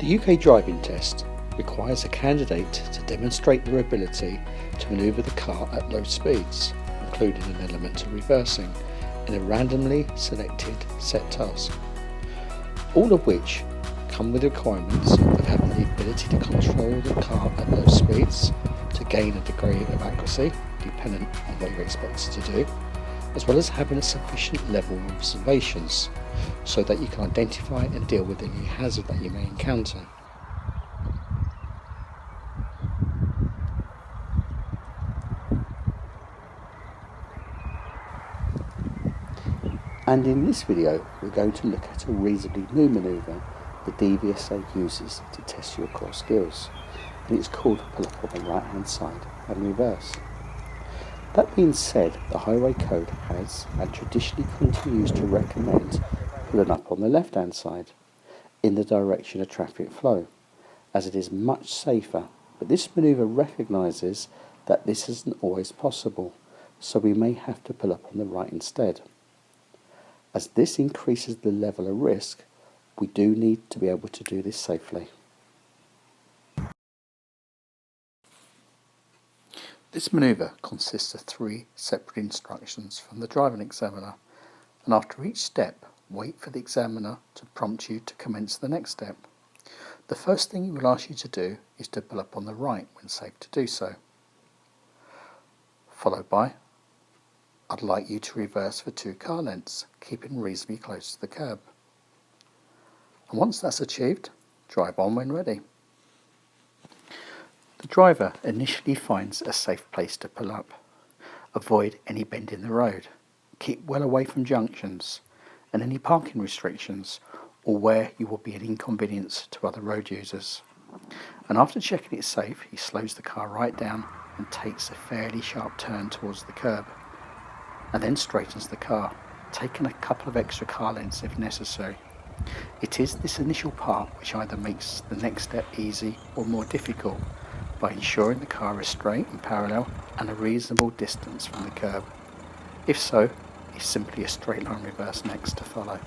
The UK driving test requires a candidate to demonstrate their ability to manoeuvre the car at low speeds, including an element of reversing, in a randomly selected set task, all of which come with requirements of having the ability to control the car at low speeds to gain a degree of accuracy, dependent on what you're expected to do, as well as having a sufficient level of observations so that you can identify and deal with any hazard that you may encounter. And in this video we're going to look at a reasonably new manoeuvre the DVSA uses to test your core skills, and it's called pull up on the right hand side and reverse. That being said, the Highway Code has and traditionally continues to recommend pulling up on the left hand side in the direction of traffic flow, as it is much safer, but this manoeuvre recognises that this isn't always possible, so we may have to pull up on the right instead. As this increases the level of risk, we do need to be able to do this safely. This manoeuvre consists of 3 separate instructions from the driving examiner, and after each step, wait for the examiner to prompt you to commence the next step. The first thing he will ask you to do is to pull up on the right when safe to do so, followed by I'd like you to reverse for 2 car lengths, keeping reasonably close to the curb. And once that's achieved, drive on when ready. The driver initially finds a safe place to pull up. Avoid any bend in the road. Keep well away from junctions and any parking restrictions or where you will be an inconvenience to other road users. And after checking it's safe, he slows the car right down and takes a fairly sharp turn towards the curb, and then straightens the car, taking a couple of extra car lengths if necessary. It is this initial part which either makes the next step easy or more difficult by ensuring the car is straight and parallel and a reasonable distance from the curb. If so, it's simply a straight line reverse next to follow.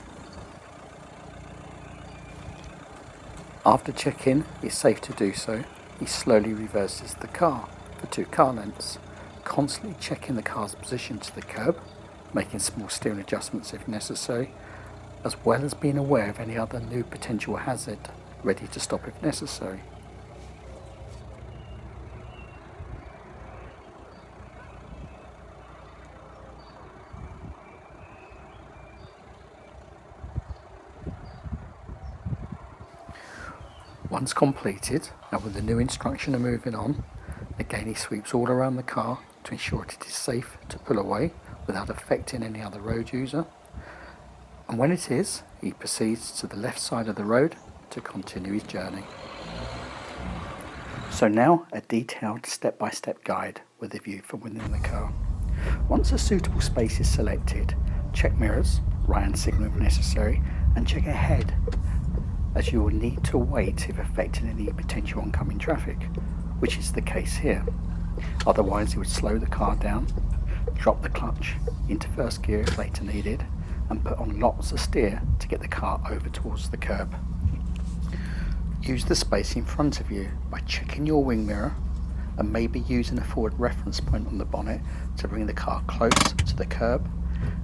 After check-in it's safe to do so, he slowly reverses the car for 2 car lengths, constantly checking the car's position to the curb, making small steering adjustments if necessary, as well as being aware of any other new potential hazard, ready to stop if necessary. Once completed, and with the new instruction of moving on, again he sweeps all around the car to ensure it is safe to pull away without affecting any other road user. And when it is, he proceeds to the left side of the road to continue his journey. So now a detailed step-by-step guide with a view from within the car. Once a suitable space is selected, check mirrors, right hand signal if necessary, and check ahead, as you will need to wait if affecting any potential oncoming traffic, which is the case here. Otherwise you would slow the car down, drop the clutch into first gear if later needed, and put on lots of steer to get the car over towards the curb. Use the space in front of you by checking your wing mirror and maybe using a forward reference point on the bonnet to bring the car close to the curb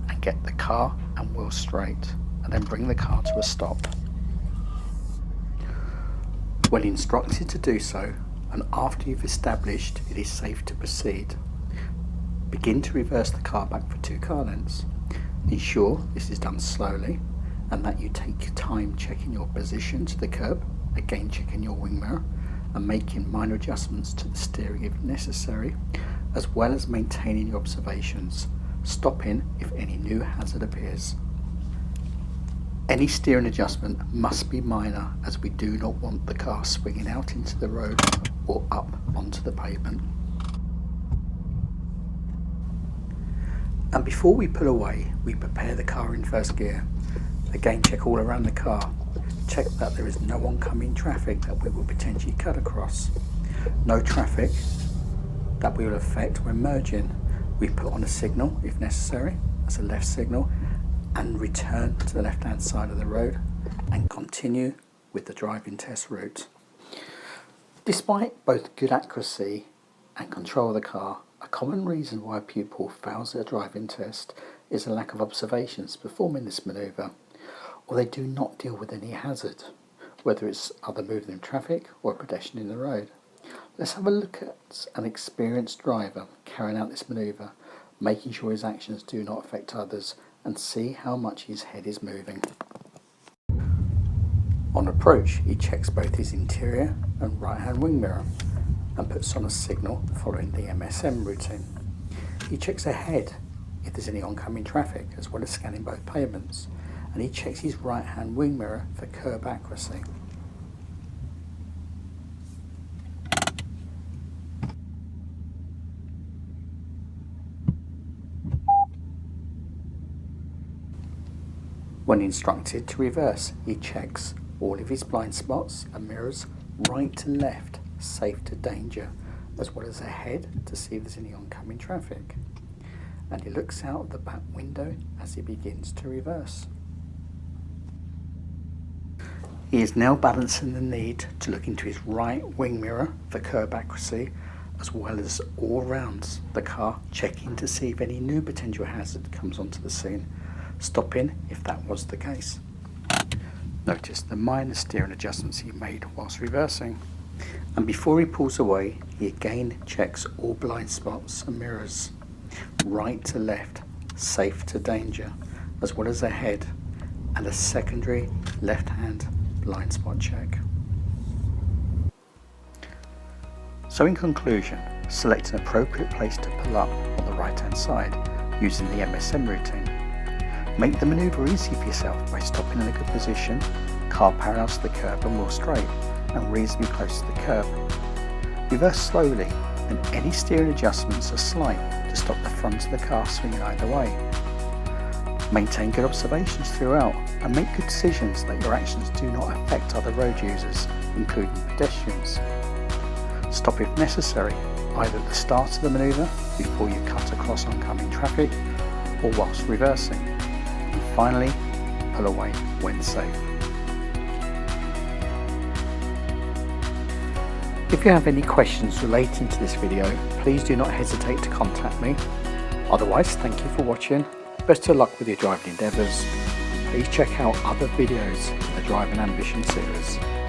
and get the car and wheel straight, and then bring the car to a stop. When instructed to do so, and after you've established it is safe to proceed, begin to reverse the car back for 2 car lengths. Ensure this is done slowly and that you take time checking your position to the curb, again checking your wing mirror and making minor adjustments to the steering if necessary, as well as maintaining your observations, stopping if any new hazard appears. Any steering adjustment must be minor, as we do not want the car swinging out into the road or up onto the pavement. And before we pull away, we prepare the car in first gear. Again, check all around the car. Check that there is no oncoming traffic that we will potentially cut across. No traffic that we will affect when merging. We put on a signal if necessary, that's a left signal, and return to the left hand side of the road and continue with the driving test route. Despite both good accuracy and control of the car, a common reason why a pupil fails their driving test is a lack of observations performing this manoeuvre, or they do not deal with any hazard, whether it's other moving in traffic or a pedestrian in the road. Let's have a look at an experienced driver carrying out this manoeuvre, making sure his actions do not affect others, and see how much his head is moving. On approach, he checks both his interior and right-hand wing mirror and puts on a signal following the MSM routine. He checks ahead if there's any oncoming traffic, as well as scanning both pavements, and he checks his right-hand wing mirror for curb accuracy. When instructed to reverse, he checks all of his blind spots and mirrors right to left, safe to danger, as well as ahead to see if there's any oncoming traffic. And he looks out the back window as he begins to reverse. He is now balancing the need to look into his right wing mirror for curb accuracy, as well as all round the car, checking to see if any new potential hazard comes onto the scene, stopping if that was the case. Notice the minor steering adjustments he made whilst reversing, and before he pulls away, he again checks all blind spots and mirrors right to left, safe to danger, as well as ahead, and a secondary left hand blind spot check. So in conclusion, select an appropriate place to pull up on the right hand side using the MSM routine. Make the manoeuvre easy for yourself by stopping in a good position, car parallels to the curb and wheel straight, and reasonably close to the curb. Reverse slowly, and any steering adjustments are slight to stop the front of the car swinging either way. Maintain good observations throughout, and make good decisions that your actions do not affect other road users, including pedestrians. Stop if necessary, either at the start of the manoeuvre, before you cut across oncoming traffic, or whilst reversing. And finally, pull away when safe. If you have any questions relating to this video, please do not hesitate to contact me. Otherwise, thank you for watching. Best of luck with your driving endeavours. Please check out other videos in the Driving Ambition series.